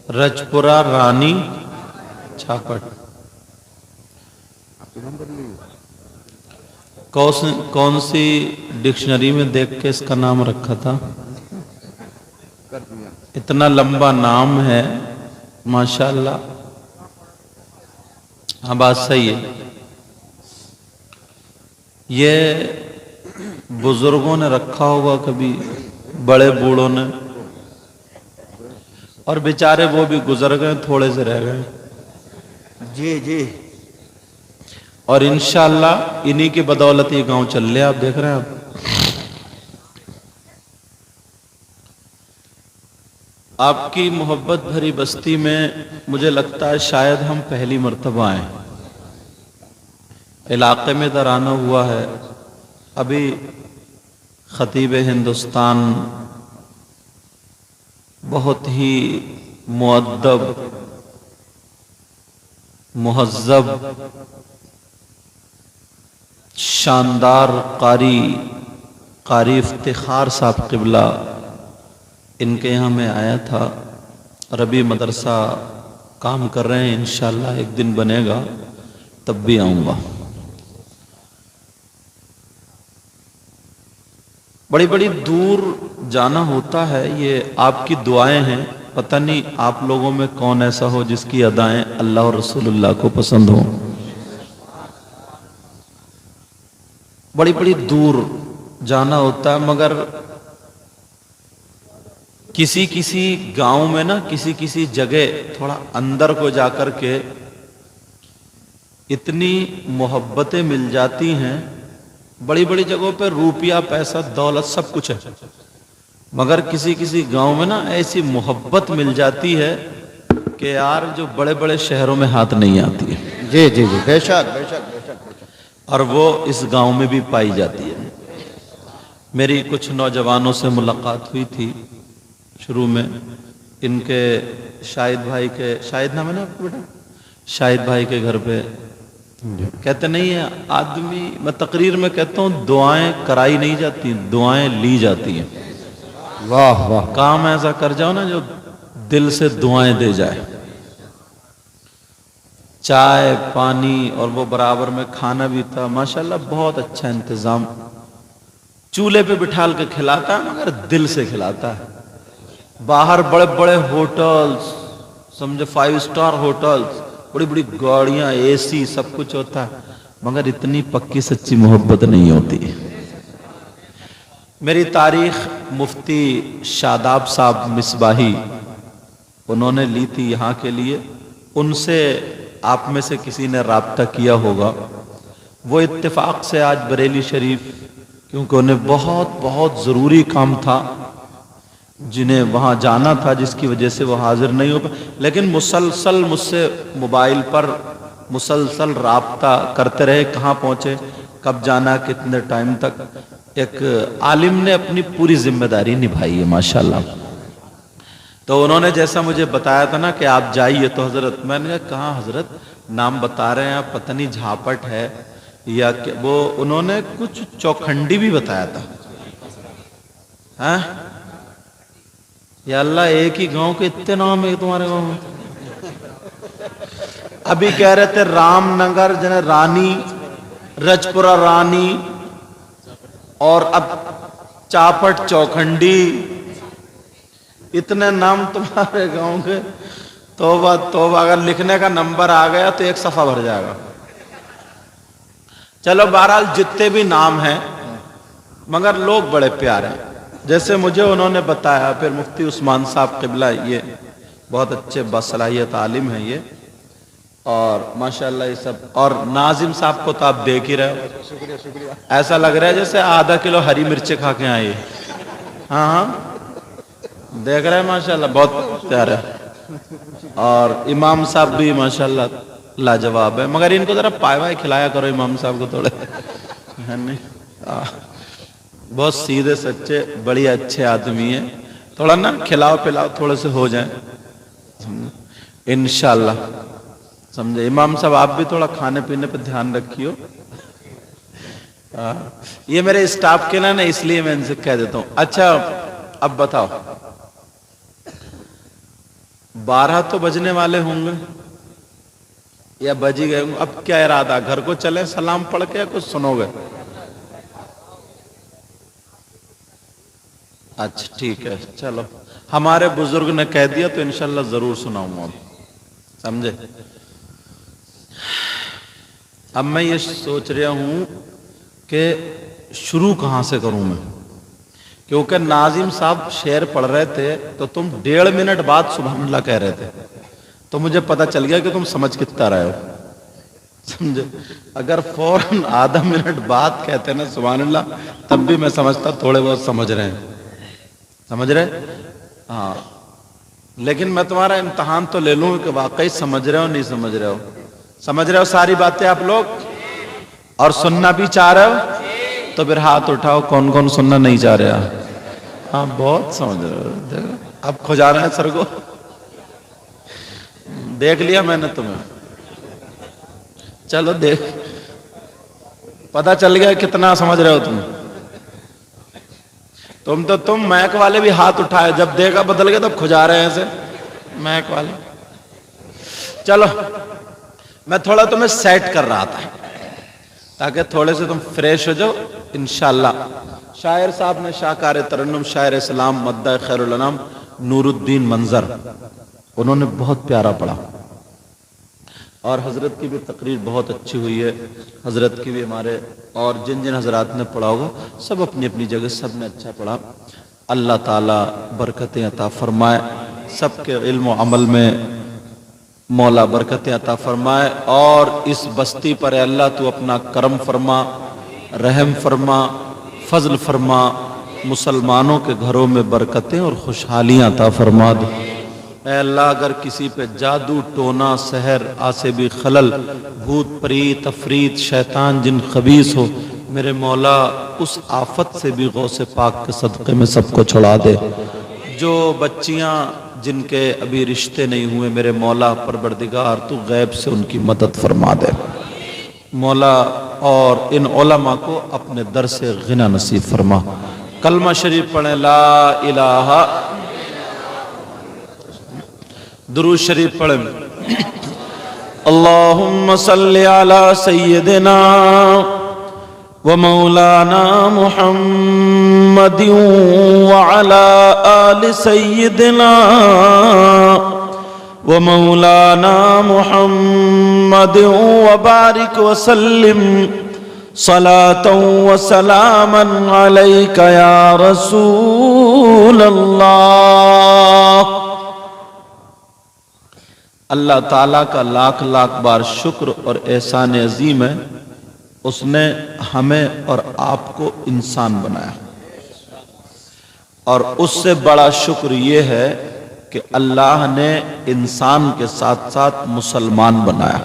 रजपुरा रानी चापट। कौन सी डिक्शनरी में देख के इसका नाम रखा था? इतना लंबा नाम है माशाल्लाह। हाँ, बात सही है। ये बुजुर्गों ने रखा होगा कभी, बड़े बूढ़ों ने, और बेचारे वो भी गुजर गए, थोड़े से रह गए। जी जी। और इंशाअल्लाह इन्हीं की बदौलत ये गांव चल रहे, आप देख रहे हैं। आपकी मोहब्बत भरी बस्ती में मुझे लगता है शायद हम पहली मर्तबा आए। इलाके में दराना हुआ है। अभी खतीब हिंदुस्तान बहुत ही मुअद्दब, मुहज़्ज़ब, शानदार कारी इफ्तिखार साहब क़िबला, इनके यहाँ मैं आया था। रबी मदरसा काम कर रहे हैं, इंशाअल्लाह एक दिन बनेगा तब भी आऊँगा। बड़ी बड़ी दूर जाना होता है, ये आपकी दुआएं हैं। पता नहीं आप लोगों में कौन ऐसा हो जिसकी अदाएं अल्लाह और रसूलुल्लाह को पसंद हो। बड़ी बड़ी दूर जाना होता है, मगर किसी किसी गांव में ना, किसी किसी जगह थोड़ा अंदर को जाकर के इतनी मोहब्बतें मिल जाती हैं। बड़ी बड़ी जगहों पर रुपया, पैसा, दौलत सब कुछ है, मगर किसी किसी गांव में ना ऐसी मोहब्बत मिल जाती है कि यार जो बड़े बड़े शहरों में हाथ नहीं आती है। जी जी जी, बेशक बेशक बेशक। और वो इस गांव में भी पाई जाती है। मेरी कुछ नौजवानों से मुलाकात हुई थी शुरू में। इनके शाहिद भाई के, शाहिद नाम है ना आपको बेटा, शाहिद भाई के घर पे कहते नहीं है आदमी, मैं तकरीर में कहता हूँ दुआएं कराई नहीं जाती, दुआएं ली जाती हैं। वाह वाह। काम ऐसा कर जाओ ना जो दिल से दुआएं दे जाए। चाय पानी और वो बराबर में खाना भी था माशाल्लाह, बहुत अच्छा इंतजाम। चूल्हे पे बिठाल के खिलाता है मगर दिल से खिलाता है। बाहर बड़े बड़े होटल्स, समझे 5 स्टार होटल्स, बड़ी बड़ी गाड़ियां, एसी, सब कुछ होता है, मगर इतनी पक्की सच्ची मोहब्बत नहीं होती। मेरी तारीख मुफ्ती शादाब साहब मिसबाही उन्होंने ली थी यहाँ के लिए। उनसे आप में से किसी ने राब्ता किया होगा। वो इत्तेफाक से आज बरेली शरीफ, क्योंकि उन्हें बहुत बहुत ज़रूरी काम था, जिन्हें वहाँ जाना था, जिसकी वजह से वो हाजिर नहीं हो पाए, लेकिन मुसलसल मुझसे मोबाइल पर मुसलसल राब्ता करते रहे, कहाँ पहुँचे, कब जाना, कितने टाइम तक। एक आलिम ने अपनी पूरी जिम्मेदारी निभाई है माशाल्लाह। तो उन्होंने जैसा मुझे बताया था ना कि आप जाइए, तो हजरत, मैंने कहा कहाँ हजरत, नाम बता रहे हैं आप, पता नहीं झापट है या वो, उन्होंने कुछ चौखंडी भी बताया था। हाँ या अल्लाह, एक ही गांव के इतने नाम है तुम्हारे गांव में। अभी कह रहे थे रामनगर जने रानी, रजपुरा रानी, और अब चापट चौखंडी, इतने नाम तुम्हारे गांव के। तौबा तौबा, अगर लिखने का नंबर आ गया तो एक सफा भर जाएगा। चलो बहरहाल जितने भी नाम हैं, मगर लोग बड़े प्यारे हैं जैसे मुझे उन्होंने बताया। फिर मुफ्ती उस्मान साहब क़िबला, ये बहुत अच्छे बासलाहियत आलिम हैं ये, और माशाल्लाह ये सब। और नाजिम साहब को तो आप देख ही रहे हो, शुक्रिया शुक्रिया। ऐसा लग रहा है जैसे आधा किलो हरी मिर्चें खा के आए। हाँ हाँ, देख रहे हैं माशाल्लाह, बहुत प्यारे। और इमाम साहब भी माशाल्लाह लाजवाब है, मगर इनको जरा पाए वाय खिलाया करो इमाम साहब को थोड़े, है नहीं? बहुत सीधे सच्चे बड़ी अच्छे आदमी हैं। थोड़ा ना खिलाओ पिलाओ, थोड़े से हो जाए इंशाल्लाह, समझे? इमाम साहब आप भी थोड़ा खाने पीने पे ध्यान रखियो। ये मेरे स्टाफ के ना, इसलिए मैं इनसे कह देता हूँ। अच्छा अब बताओ, 12 तो बजने वाले होंगे या बज ही गए होंगे। अब क्या इरादा, घर को चले सलाम पढ़ के या कुछ सुनोगे? अच्छा ठीक है, चलो। हमारे बुजुर्ग ने कह दिया तो इंशाल्लाह जरूर सुनाऊंगा, समझे। अब मैं ये सोच रहा हूं कि शुरू कहां से करूं मैं, क्योंकि नाजिम साहब शेर पढ़ रहे थे तो तुम 1.5 मिनट बाद सुभान अल्लाह कह रहे थे, तो मुझे पता चल गया कि तुम समझ कितना रहे हो, समझे। अगर फौरन आधा मिनट बाद कहते ना सुभान अल्लाह, तब भी मैं समझता थोड़े बहुत समझ रहे हैं, समझ रहे। हाँ, लेकिन मैं तुम्हारा इम्तहान तो ले लूं कि वाकई समझ रहे हो नहीं समझ रहे हो। समझ रहे हो सारी बातें आप लोग, और सुनना भी चाह रहे हो? तो फिर हाथ उठाओ कौन कौन सुनना नहीं चाह रहा। हाँ, बहुत समझ रहे हो, देखो अब खुजा रहे हैं सर को, देख लिया मैंने तुम्हें। चलो देख, पता चल गया कितना समझ रहे हो तुम। तुम मैक वाले भी हाथ उठाए, जब देखा बदल गया तब खुजा रहे हैं ऐसे मैक वाले। चलो, मैं थोड़ा तुम्हें सेट कर रहा था ताकि थोड़े से तुम फ्रेश हो जाओ इंशाल्लाह। शायर साहब ने शाहकार तरन्नुम शायर इस्लाम मद्दा खैरुल अनाम नूरुद्दीन मंजर, उन्होंने बहुत प्यारा पढ़ा, और हजरत की भी तकरीर बहुत अच्छी हुई है। हजरत की भी हमारे और जिन जिन हजरात ने पढ़ा होगा सब अपनी अपनी जगह सब ने अच्छा पढ़ा। अल्लाह ताला बरकतें अता फरमाए, सबके इल्म व अमल में मौला बरकतें अता फरमाए, और इस बस्ती पर अल्लाह तू अपना करम फरमा, रहम फरमा, फजल फरमा, मुसलमानों के घरों में बरकतें और खुशहालियाँ अता फरमा दे। ऐ अल्लाह, अगर किसी पे जादू टोना सहर आसे भी खलल भूत प्रीत अफरीत शैतान जिन खबीस हो, मेरे मौला उस आफत से भी गौसे पाक के सदक़े में सबको छुड़ा दे। जो बच्चियाँ जिनके अभी रिश्ते नहीं हुए, मेरे मौला परवरदिगार तू गैब से उनकी मदद फरमा दे मौला, और इन उलमा को अपने दर से गिना नसीब फरमा। कलमा शरीफ पढ़े, ला इलाहा, दुरूद शरीफ पढ़े, अल्लाहुम्मा सल्ली अला सय्यिदिना व मौलाना मुहम्मदिन व अला आलि सय्यिदिना व मौलाना मुहम्मदिन व बारिक व सल्लिम सलातन व सलामन अलैका या रसूल अल्लाह। अल्लाह ताला का लाख लाख बार शुक्र और एहसान अजीम है, उसने हमें और आपको इंसान बनाया, और उससे बड़ा शुक्र ये है कि अल्लाह ने इंसान के साथ साथ मुसलमान बनाया,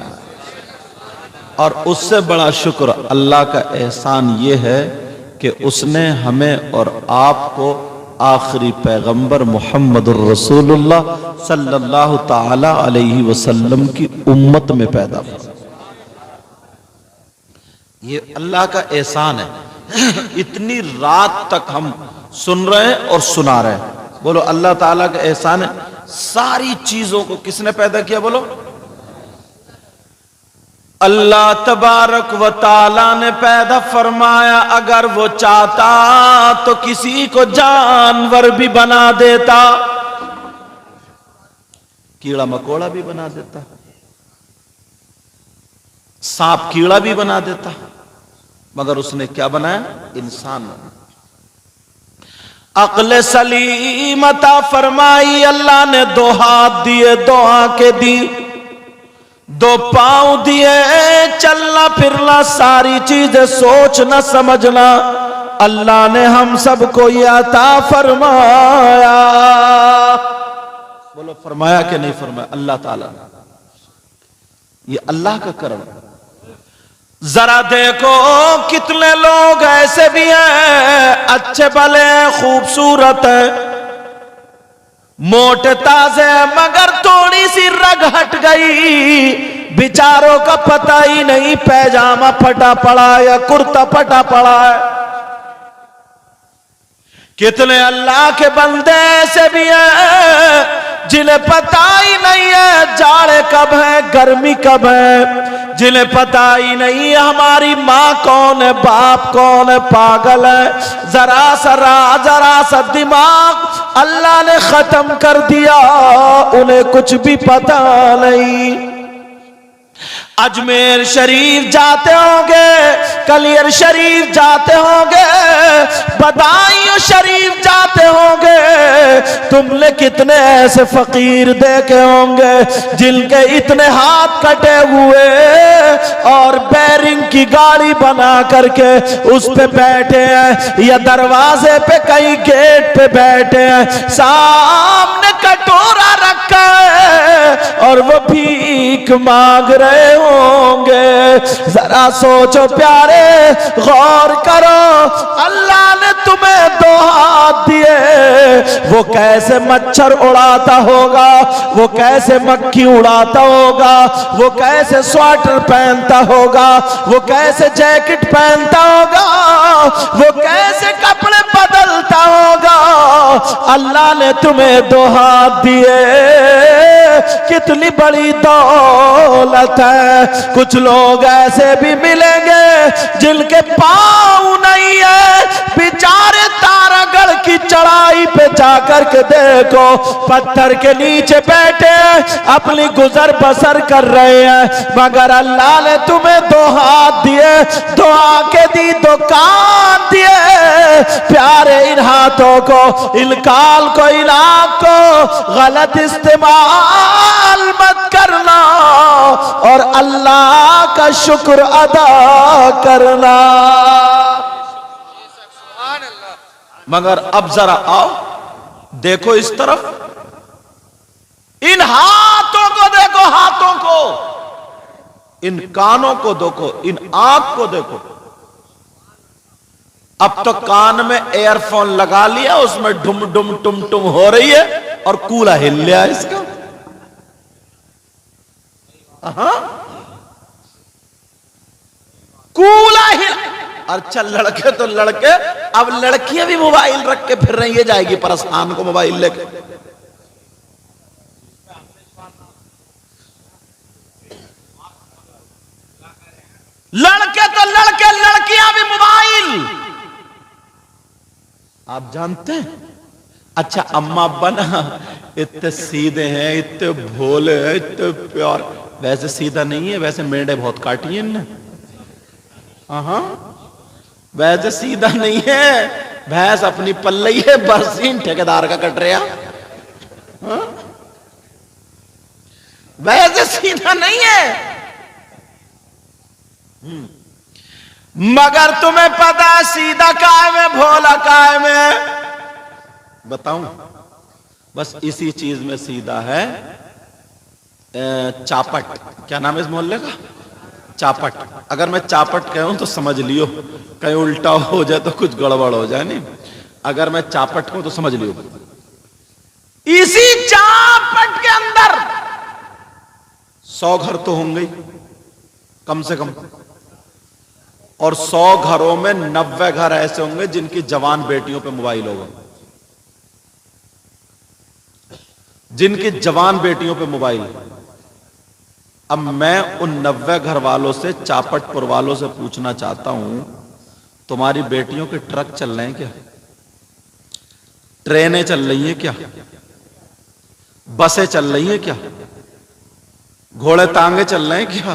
और उससे बड़ा शुक्र अल्लाह का एहसान ये है कि उसने हमें और आपको आखिरी पैगंबर मुहम्मदुर रसूलुल्लाह सल्लल्लाहु ताला अलैहि वसल्लम की उम्मत में पैदा किया। ये अल्लाह का एहसान है। इतनी रात तक हम सुन रहे हैं और सुना रहे हैं, बोलो अल्लाह ताला का एहसान है। सारी चीजों को किसने पैदा किया, बोलो अल्लाह तबारक व ताला ने पैदा फरमाया। अगर वो चाहता तो किसी को जानवर भी बना देता, कीड़ा मकोड़ा भी बना देता, सांप कीड़ा भी बना देता, मगर उसने क्या बनाया, इंसान बनाया। अक्ल सलीम अता फरमाई अल्लाह ने, 2 हाथ दिए, 2 आंखें दी, 2 पांव दिए, चलना फिरना सारी चीजें सोचना समझना अल्लाह ने हम सबको ये अता फरमाया। बोलो फरमाया कि नहीं फरमाया? अल्लाह ताला, ये अल्लाह का करम। जरा देखो कितने लोग ऐसे भी हैं, अच्छे भले खूबसूरत है, मोटे ताजे, मगर थोड़ी सी रग हट गई, बेचारों का पता ही नहीं पैजामा फटा पड़ा या कुर्ता फटा पड़ा है। कितने अल्लाह के बंदे ऐसे भी हैं जिन्हें पता ही नहीं है जाड़े कब है, गर्मी कब है, जिन्हें पता ही नहीं है हमारी माँ कौन है, बाप कौन है, पागल है। जरा सा दिमाग अल्लाह ने खत्म कर दिया, उन्हें कुछ भी पता नहीं। अजमेर शरीफ जाते होंगे, कलियर शरीफ जाते होंगे, बदायूं शरीफ जाते होंगे, तुमने कितने ऐसे फकीर देखे होंगे जिनके इतने हाथ कटे हुए और बैरिंग की गाड़ी बना करके उस पे बैठे हैं, या दरवाजे पे कहीं गेट पे बैठे हैं, सामने कटोरा रखा है और वो भीख मांग रहे होंगे। जरा सोचो प्यारे, गौर करो, अल्लाह ने तुम्हें दो हाथ दिए, वो कैसे मच्छर उड़ाता होगा, वो कैसे मक्खी उड़ाता होगा, वो कैसे स्वेटर पहनता होगा, वो कैसे जैकेट पहनता होगा, वो कैसे कपड़े बदलता होगा। अल्लाह ने तुम्हें दो हाथ दिए, कितनी बड़ी दौलत है। कुछ लोग ऐसे भी मिलेंगे जिनके पाँव नहीं है, बेचारे तारागढ़ की चढ़ाई पे जाकर के देखो, पत्थर के नीचे बैठे हैं, अपनी गुजर बसर कर रहे हैं, मगर अल्लाह ने तुम्हें दो हाथ दिए, दो आंखें दी, दो कान दिए। प्यारे इन हाथों को, इन काल को, इन आंख को गलत इस्तेमाल मत करना और अल्लाह का शुक्र अदा करना। मगर अब जरा आओ, देखो इस तरफ, इन हाथों को देखो, हाथों को, इन कानों को देखो, इन आंख को देखो। अब तो कान में एयरफोन लगा लिया, उसमें डुम डुम टुम टुम हो रही है और कूला हिल लिया इसका। कूला हिल। अच्छा लड़के तो लड़के, अब लड़कियां भी मोबाइल रख के फिर रही है, जाएगी परस्तान को मोबाइल लेके। लड़के तो लड़के, लड़कियां भी मोबाइल। आप जानते हैं? अच्छा अम्मा अब्बा ना इतने सीधे हैं, इतने भोले हैं, इतने प्यार, वैसे सीधा नहीं है, वैसे मेंढे बहुत काटी है इनने। हाँ वैसे सीधा नहीं है, भैंस अपनी पल्लई है, बरसीन ठेकेदार का कट रहा। हाँ? वैसे सीधा नहीं है। मगर तुम्हें पता है सीधा काय में, भोला काय में? बताऊं? बस इसी चीज में सीधा है, चापट। क्या नाम है इस मोहल्ले का? चापट। अगर मैं चापट कहूं तो समझ लियो, कहीं उल्टा हो जाए तो कुछ गड़बड़ हो जाए। नहीं, अगर मैं चापट कहूं तो समझ लियो। इसी चापट के अंदर 100 घर तो होंगे कम से कम, और 100 घरों में 90 घर ऐसे होंगे जिनकी जवान बेटियों पे मोबाइल होगा, जिनकी जवान बेटियों पे मोबाइल। अब मैं उन 90 घर वालों से, चापटपुर वालों से पूछना चाहता हूं, तुम्हारी बेटियों के ट्रक चल रहे हैं क्या? ट्रेनें चल रही हैं क्या? बसें चल रही हैं क्या? घोड़े तांगे चल रहे हैं क्या?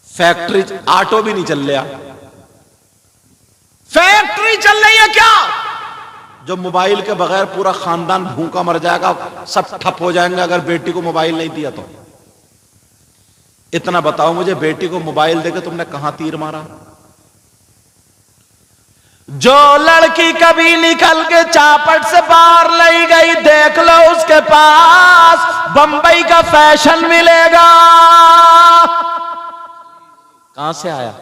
फैक्ट्री, ऑटो भी नहीं चल रहा, फैक्ट्री चल रही है क्या? जो मोबाइल के बगैर पूरा खानदान भूखा मर जाएगा, सब ठप हो जाएंगे अगर बेटी को मोबाइल नहीं दिया तो। इतना बताओ मुझे, बेटी को मोबाइल देकर तुमने कहां तीर मारा? जो लड़की कभी निकल के चापट से बाहर लाई गई, देख लो उसके पास बंबई का फैशन मिलेगा। कहां से आया?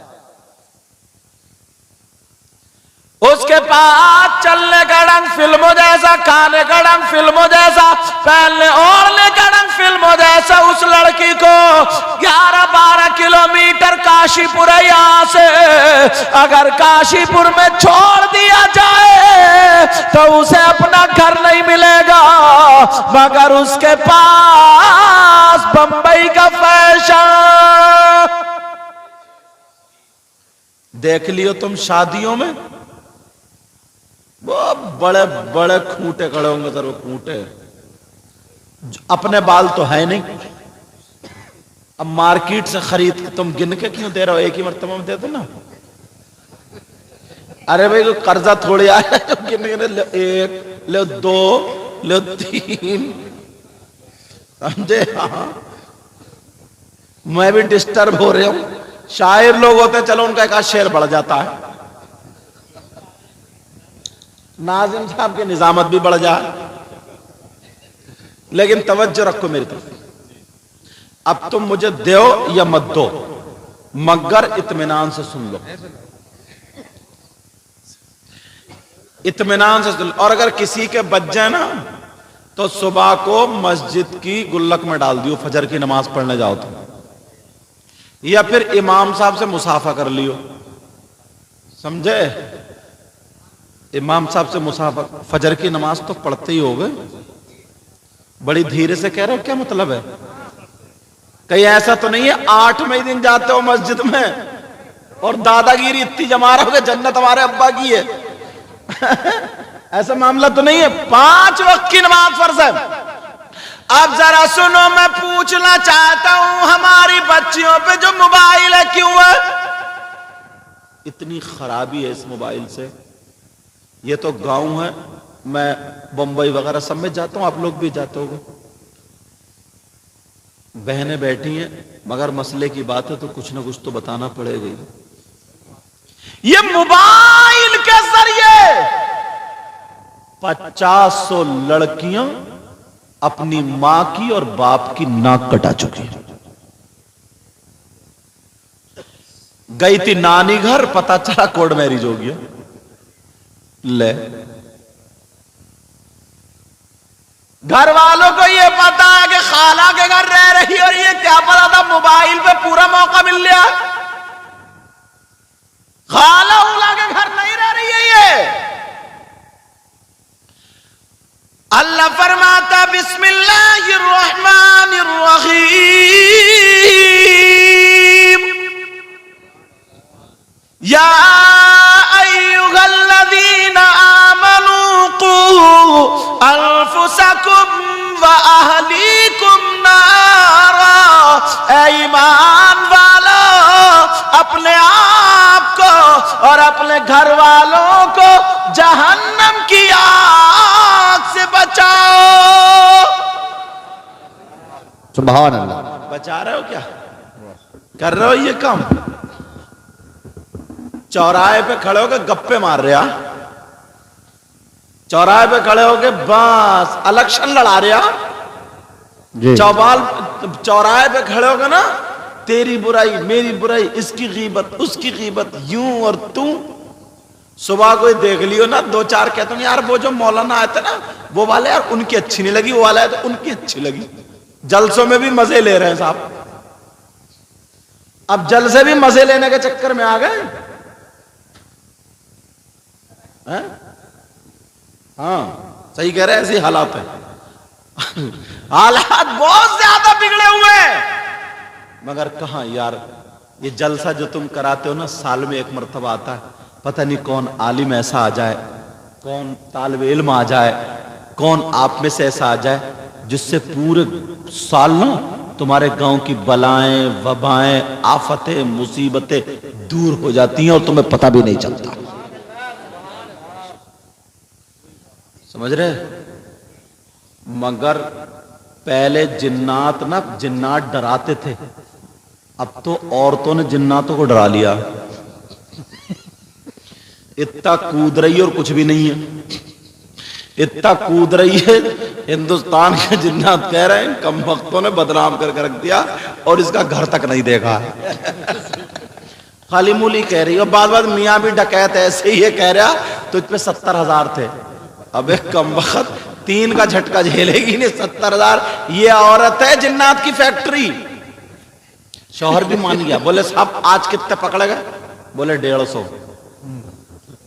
उसके पास चलने का ढंग फिल्मों जैसा, खाने का ढंग फिल्मों जैसा, पहनने ओढ़ने का ढंग फिल्मों जैसा। उस लड़की को 11-12 किलोमीटर का काशीपुर है यहां से, अगर काशीपुर में छोड़ दिया जाए तो उसे अपना घर नहीं मिलेगा, मगर उसके पास बंबई का फैशन। देख लियो तुम शादियों में वो बड़े बड़े खूंटे खड़े होंगे, सर वो खूंटे, अपने बाल तो है नहीं, अब मार्केट से खरीद के तुम गिन के क्यों दे रहे हो, एक ही मरतबा में दे दो ना। अरे भाई कोई कर्जा थोड़ी आया जो गिन गिन ले, एक ले दो ले तीन, समझे। हाँ मैं भी डिस्टर्ब हो रहा हूं, शायर लोग होते हैं चलो उनका एक आध शेर बढ़ जाता है, नाजिम साहब की निजामत भी बढ़ जाए, लेकिन तवज्जो रखो मेरी तरफ। अब तुम मुझे दो या मत दो, मगर इत्मीनान से सुन लो, इत्मीनान से सुन लो। और अगर किसी के बच जाए ना तो सुबह को मस्जिद की गुल्लक में डाल दियो, फजर की नमाज पढ़ने जाओ तुम, या फिर इमाम साहब से मुसाफा कर लियो, समझे। इमाम साहब से मुसाफा, फजर की नमाज तो पढ़ते ही हो गए, बड़ी धीरे से कह रहे हो, क्या मतलब है। कहीं ऐसा तो नहीं है 8वें दिन जाते हो मस्जिद में और दादागिरी इतनी जमा रहे हो, जन्नत हमारे अब्बा की है ऐसा मामला तो नहीं है। 5 वक्त की नमाज फर्ज है। अब जरा सुनो, मैं पूछना चाहता हूं हमारी बच्चियों पे जो मोबाइल है क्यों है इतनी खराबी है इस मोबाइल से। ये तो गांव है, मैं बंबई वगैरह सब में जाता हूं, आप लोग भी जाते होगे, बहनें बैठी हैं, मगर मसले की बात है तो कुछ ना कुछ तो बताना पड़ेगा ही। ये मोबाइल के जरिए 50 लड़कियां अपनी मां की और बाप की नाक कटा चुकी है। गई थी नानी घर, पता चला कोर्ट मैरिज हो गया। ले घर वालों को ये पता है कि खाला के घर रह रही, और ये क्या पता था मोबाइल पे पूरा मौका मिल गया। खाला उला के घर नहीं रह रही है ये। अल्लाह फरमाता बिस्मिल्लाहिर रहमानिर रहीम, या अय्युहल्लज़ीना आमनू कू अनफुसकुम व अहलीकुम नारा, ऐ ईमान वालों अपने आप को और अपने घर वालों को जहन्नम की आग से बचाओ। सुभान अल्लाह। बचा रहे हो क्या, कर रहे हो ये काम। चौराहे पे खड़े होकर गप्पे मार रहे, चौराहे पे खड़े होकर बस इलेक्शन लड़ा रहे, चौराहे पे खड़े होकर ना तेरी बुराई मेरी बुराई, इसकी गीबत उसकी गीबत, यूं और तू। सुबह कोई देख लियो ना 2-4 कहते हैं यार वो जो मौलाना आए थे ना वो वाले यार उनकी अच्छी नहीं लगी, वो वाला है तो उनकी अच्छी लगी। जलसों में भी मजे ले रहे हैं साहब, अब जलसे भी मजे लेने के चक्कर में आ गए। हाँ सही कह रहे हैं, ऐसी हालात है हालात बहुत ज्यादा बिगड़े हुए हैं। मगर कहां यार, ये जलसा जो तुम कराते हो ना साल में 1 मरतबा आता है, पता नहीं कौन आलिम ऐसा आ जाए, कौन तालिब इल्म आ जाए, कौन आप में से ऐसा आ जाए जिससे पूरे साल ना तुम्हारे गांव की बलाएं वबाएं आफतें मुसीबतें दूर हो जाती हैं और तुम्हें पता भी नहीं चलता। समझ रहे। मगर पहले जिन्नात डराते थे, अब तो औरतों ने जिन्नातों को डरा लिया। इतना कूद रही है और कुछ भी नहीं है, इतना कूद रही है। हिंदुस्तान के जिन्नात कह रहे हैं कम वक्तों ने बदनाम करके रख दिया और इसका घर तक नहीं देखा खाली मूली कह रही है। बाद मियाँ भी डकैत ऐसे ही है कह रहा तो इस पे 70,000 थे। अबे कम वक्त 3 का झटका झेलेगी नहीं, 70,000। ये औरत है जिन्नात की फैक्ट्री। शौहर भी मान गया, बोले साहब आज कितने पकड़े गए? बोले 150।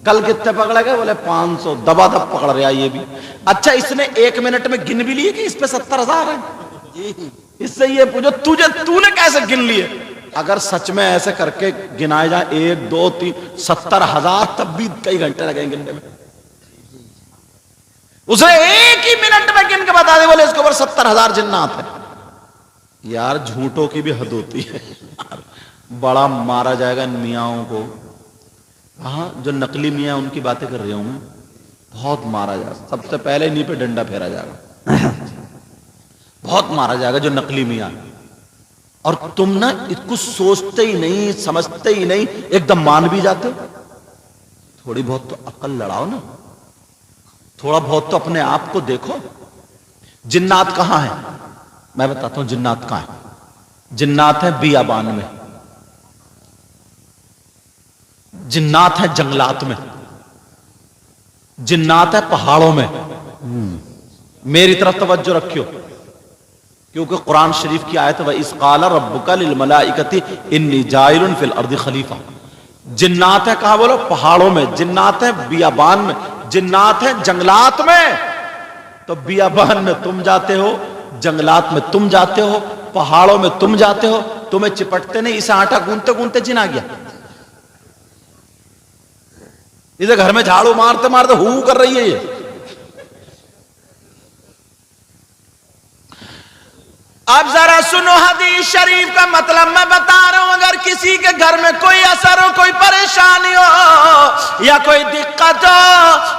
कल कितने पकड़े गए? बोले 500। दबा दब पकड़ रहा ये भी। अच्छा इसने 1 मिनट में गिन भी लिए कि इस पे 70,000 है? इससे ये पूछो तूने कैसे गिन लिए? अगर सच में ऐसे करके गिनाए जाए 1 2 3 70,000, तब भी कई घंटे लगेंगे गिनने में। उसने 1 ही मिनट में गिन के बता दे, बोले इसके ऊपर 70,000 जिन्नात है। यार झूठों की भी हद होती है। बड़ा मारा जाएगा इन मियाओं को। हाँ, जो नकली मियाँ उनकी बातें कर रहा हूं मैं, बहुत मारा जाएगा। सबसे पहले इन्हीं पे डंडा फेरा जाएगा। बहुत मारा जाएगा जो नकली मियाँ। और तुम ना कुछ सोचते ही नहीं, समझते ही नहीं, एकदम मान भी जाते हो। थोड़ी बहुत तो अक्ल लड़ाओ ना, थोड़ा बहुत तो अपने आप को देखो। जिन्नात कहां है? मैं बताता हूं जिन्नात कहां है। जिन्नात है बियाबान में, जिन्नात है जंगलात में, जिन्नात है पहाड़ों में। मेरी तरफ तवज्जो रखियो, क्योंकि कुरान शरीफ की आयत, व इस क़ाला रब्बुका लिल मलाइकति इन्नी जाइलुन फिल अर्दि खलीफा। जिन्नात है कहां? बोलो पहाड़ों में। जिन्नात है बियाबान में। जिन्नात है जंगलात में। तो बियाबान में तुम जाते हो, जंगलात में तुम जाते हो, पहाड़ों में तुम जाते हो, तुम्हें चिपटते नहीं। इसे आटा गूंथते गूंथते जिन आ गया। इसे घर में झाड़ू मारते मारते हू कर रही है ये। अब जरा सुनो हदीस शरीफ का मतलब मैं बता रहा हूं। अगर किसी के घर में कोई असर हो, कोई परेशानी हो या कोई दिक्कत हो,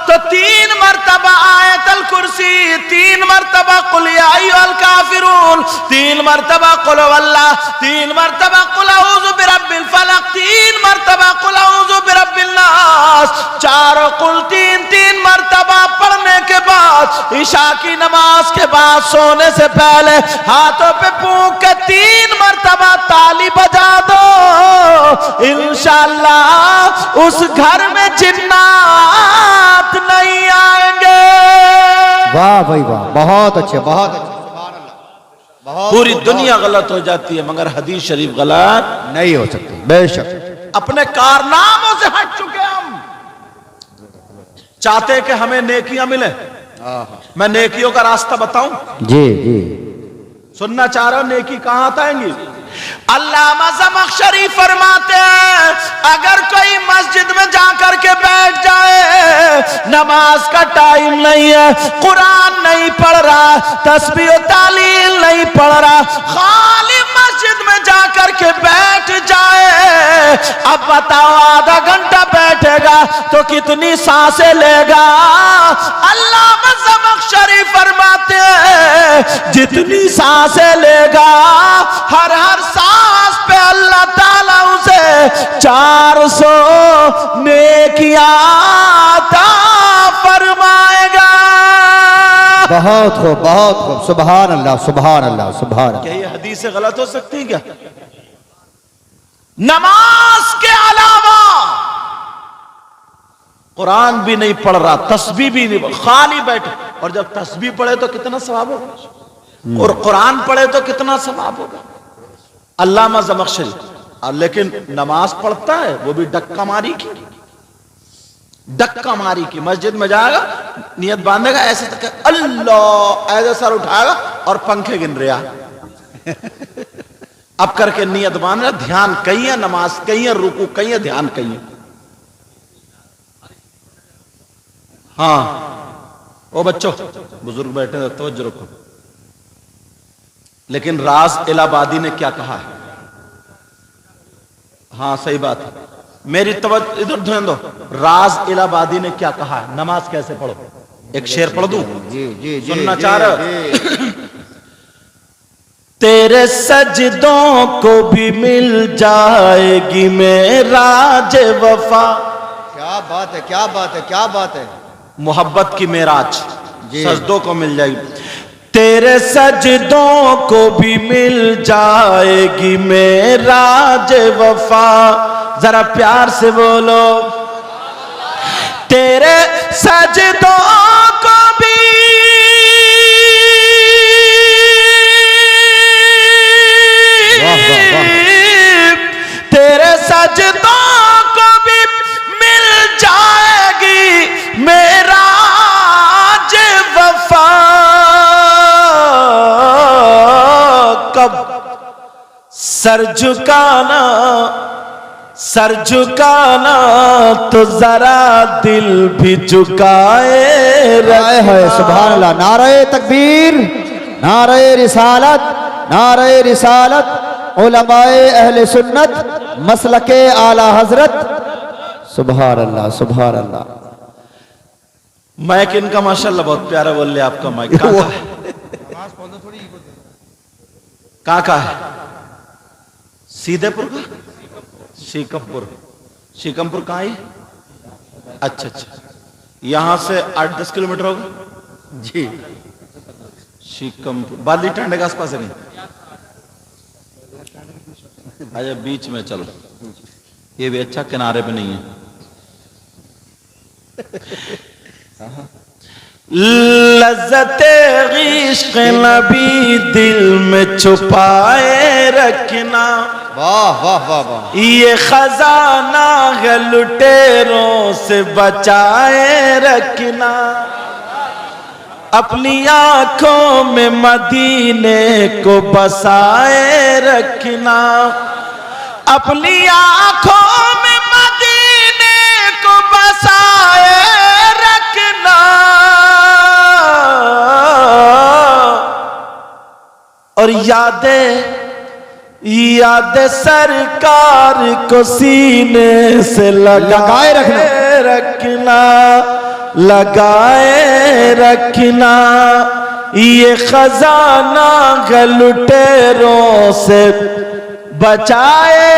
तो 3 मरतबा आयतल कुर्सी, 3 मरतबा कुल या अय्युहल काफिरून, 3 मरतबा कुल वल्लाह, 3 मरतबा कुल अऊज़ु बिरब्बिल फलक, 3 मरतबा कुल अऊज़ु बिरब्बिन नास, चारों कुल 3 मरतबा पढ़ने के बाद, इशा की नमाज के बाद सोने से पहले हाथों पे फूंक के 3 मरतबा ताली बजा दो। इंशाअल्लाह उस घर में जिन्नात नहीं आएंगे। वाह भाई वाह, बहुत अच्छे, बहुत अच्छे। सुभान अल्लाह। बहुत पूरी दुनिया गलत हो जाती है, मगर हदीस शरीफ गलत नहीं हो सकती, बेशक। अपने कारनामों से हट चुके हम। चाहते कि हमें नेकियां मिले, मैं नेकियों का रास्ता बताऊं? जी जी, सुनना चाह रहे हो नेकी कहां आएंगी? अल्लामा ज़मख़शरी फरमाते हैं, अगर कोई मस्जिद में जाकर के बैठ जाए, नमाज का टाइम नहीं है, कुरान नहीं पढ़ रहा, तस्बीह और तालील नहीं पढ़ रहा, खाली मस्जिद में जाकर के बैठ जाए, अब बताओ आधा घंटा बैठेगा तो कितनी सांसें लेगा? अल्लामा ज़मख़शरी फरमाते हैं, जितनी सांसें लेगा, हर सांस पे अल्लाह ताला उसे 400 नेकियां अता फरमाएगा। बहुत खूब, बहुत खूब। सुभान अल्लाह, सुभान अल्लाह, सुभान अल्लाह। क्या ये हदीस से गलत हो सकती है क्या? नमाज के अलावा कुरान भी नहीं पढ़ रहा, तस्बीह भी नहीं, खाली बैठे। और जब तस्बीह पढ़े तो कितना सवाब होगा, और कुरान पढ़े तो कितना सवाब होगा। अल्लामा ज़मख़शरी, लेकिन नमाज पढ़ता है वो भी डक्का मारी की, डक्का मारी की। मस्जिद में जाएगा, नियत बांधेगा, ऐसे तक अल्लाह, ऐसे सर उठाएगा और पंखे गिन रहा। अब करके नियत बांध रहा, ध्यान कहीं है, नमाज कहीं है, रुकू कहीं है, ध्यान कहीं है। हाँ ओ बच्चों, बुजुर्ग बैठे हैं, तवज्जो रखो। लेकिन राज इलाहाबादी ने क्या कहा है? हाँ सही बात है, मेरी तवज्जो इधर ध्यान दो। राज इलाहाबादी ने क्या कहा है? नमाज कैसे पढ़ो? एक शेर पढ़ दूं? जी जी जी, सुनना जी, चाह रहे? जी। तेरे सजदों को भी मिल जाएगी मेराज वफा। क्या बात है, क्या बात है, क्या बात है। मोहब्बत की मेराज जी। सजदों को मिल जाएगी। तेरे सजदों को भी मिल जाएगी मेराज वफा। जरा प्यार से बोलो, तेरे सजदों को भी वाह वाह वाह, सजदों को भी मिल जाएगी मेराज वफा। कब सर झुकाना तो जरा दिल भी झुकाए राय है। सुभान अल्लाह। नारे तकबीर, नारे रिसालत, उलमाए अहले सुन्नत, मसलके आला हजरत। सुभान अल्लाह, सुभान अल्लाह। माइक इनका माशाल्लाह बहुत प्यारा बोल रहे आपका माइक। कहाँ का है? सीधेपुर का? शीकमपुर कहाँ है? अच्छा, यहां से 8-10 किलोमीटर होगा जी। शीकमपुर बाली टांडे के आसपास है नहीं? अच्छा, बीच में चलो, ये भी अच्छा, किनारे पे नहीं है। लज़्ज़ते इश्क़ नबी दिल में छुपाए रखना। वाह वाह वाह वाह। ये खजाना है लुटेरों से बचाए रखना। अपनी आंखों में मदीने को बसाए रखना। अपनी आंखों में मदीने को बसाए रखना। और यादें सरकार को सीने से लगाए रखना। ये खजाना लुटेरों से बचाए।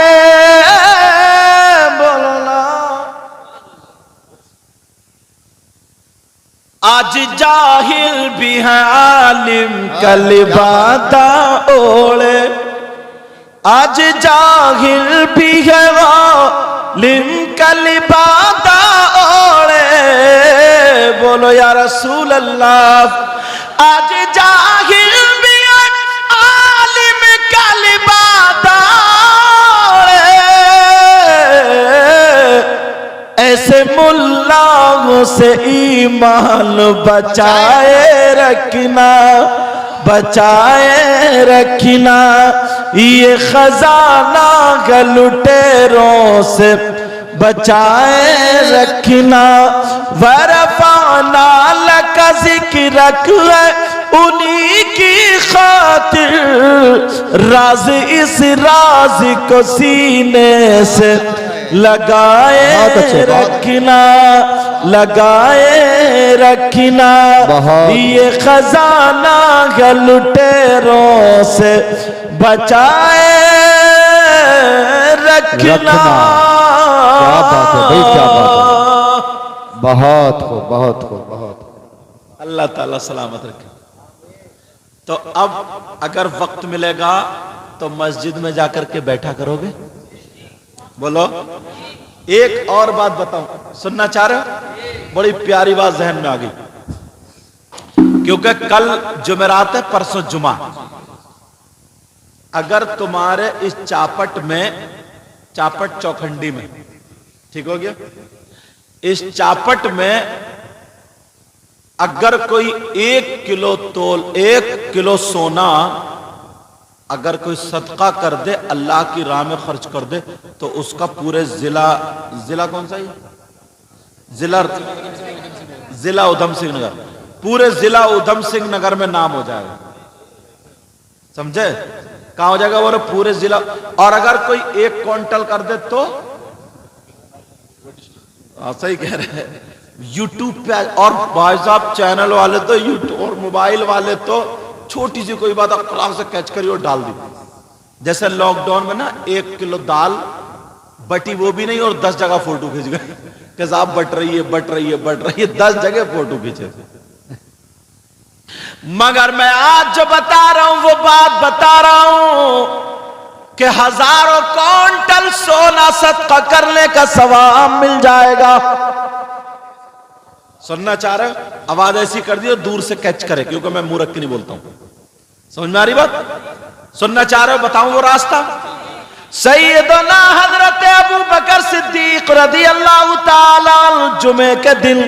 बोलना आज जाहिल भी है आलिम का लिबादा ओढ़े। आज जाहिल भी है आलिम का लिबादा ओढ़े। बोलो या रसूल अल्लाह। आज जाहिल भी है आलिम का लिबादा ओढ़े। ऐसे मुल्लाओं से ईमान बचाए रखना। ये खजाना लुटेरों से बचाए रखना। वरफ़अना लका ज़िक्रक है उन्हीं की खातिर। राज इस राज को सीने से लगाए रखना। ये खजाना लुटेरों से बचाए रखना। क्या बात है भाई, क्या बात है। बहुत खूब, बहुत खूब, बहुत। अल्लाह ताला सलामत रखे। तो अब अगर वक्त मिलेगा तो मस्जिद में जाकर के बैठा करोगे? बोलो। एक और बात बताऊं, सुनना चाह रहे हो? बड़ी प्यारी बात जहन में आ गई, क्योंकि कल जुमेरात है, परसों जुमा। अगर तुम्हारे इस चापट चौखंडी में, ठीक हो गया, इस चापट में अगर कोई 1 किलो सोना अगर कोई सदका कर दे, अल्लाह की राह में खर्च कर दे, तो उसका पूरे जिला कौन सा है? जिला उधम सिंह नगर, पूरे जिला उधम सिंह नगर में नाम हो जाएगा। समझे? कहां हो जाएगा? वो पूरे जिला। और अगर कोई 1 क्विंटल कर दे तो सही कह रहे हैं, यूट्यूब पे। और भाई साहब, चैनल वाले तो यूट्यूब और मोबाइल वाले तो छोटी सी कोई बात अखलाक से कैच करी और डाल दी। जैसे लॉकडाउन में ना 1 किलो दाल बटी, वो भी नहीं, और 10 जगह फोटो खींच गए कि साहब बट रही है 10 जगह फोटो खींचे। मगर मैं आज जो बता रहा हूं वो बात बता रहा हूं कि हजारों क्विंटल सोना सदका करने का सवाब मिल जाएगा। सुनना चाह रहे हो? आवाज ऐसी कर दी और दूर से कैच करे, क्योंकि मैं मूर्ख की नहीं बोलता हूं। समझ में आ रही बात? सुनना चाह रहे हो? बताऊं वो रास्ता। सैयदना हजरत अबू बकर सिद्दीक रज़ी अल्लाह ताला जुमे के दिन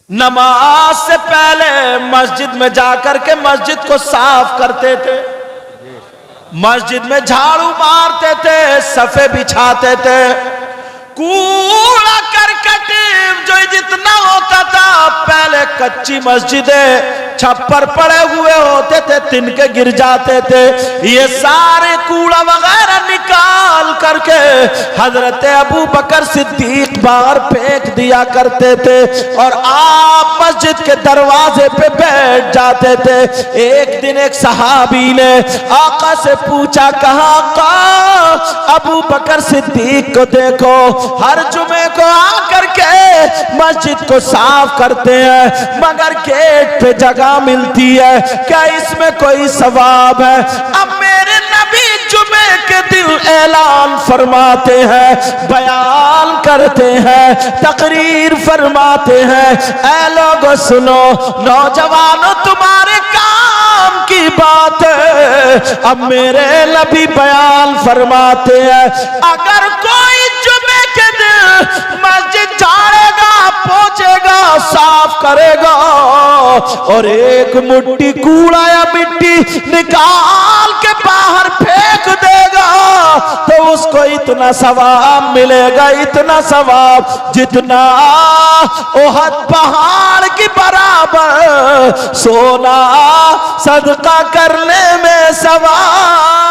नमाज से पहले मस्जिद में जाकर के मस्जिद को साफ करते थे, मस्जिद में झाड़ू मारते थे, सफे बिछाते थे। कूड़ा करकट जो जितना होता था, पहले कच्ची मस्जिदें छप्पर पड़े हुए होते थे, तिनके गिर जाते थे, ये सारे कूड़ा वगैरह निकाल करके हजरत अबू बकर सिद्दीक बाहर फेंक दिया करते थे और आप मस्जिद के दरवाजे पे बैठ जाते थे। एक दिन एक सहाबी ने आका से पूछा, कहा आका अबू बकर सिद्दीक को देखो, हर जुमे को आकर के मस्जिद को साफ करते हैं, मगर गेट पे जगह मिलती है, क्या इसमें कोई सवाब है? अब मेरे नबी जुमे के दिन ऐलान फरमाते हैं, बयान करते हैं, तकरीर फरमाते हैं, ऐ लोगों सुनो, नौजवानों तुम्हारे काम की बात है। अब मेरे नबी बयान फरमाते हैं, अगर कोई जुमे के दिन मस्जिद झाड़ेगा, पोंछेगा, साफ करेगा और एक मुट्ठी कूड़ा या मिट्टी निकाल के बाहर फेंक देगा, तो उसको इतना सवाब मिलेगा, इतना सवाब जितना ओहद पहाड़ की बराबर सोना सदका करने में सवाब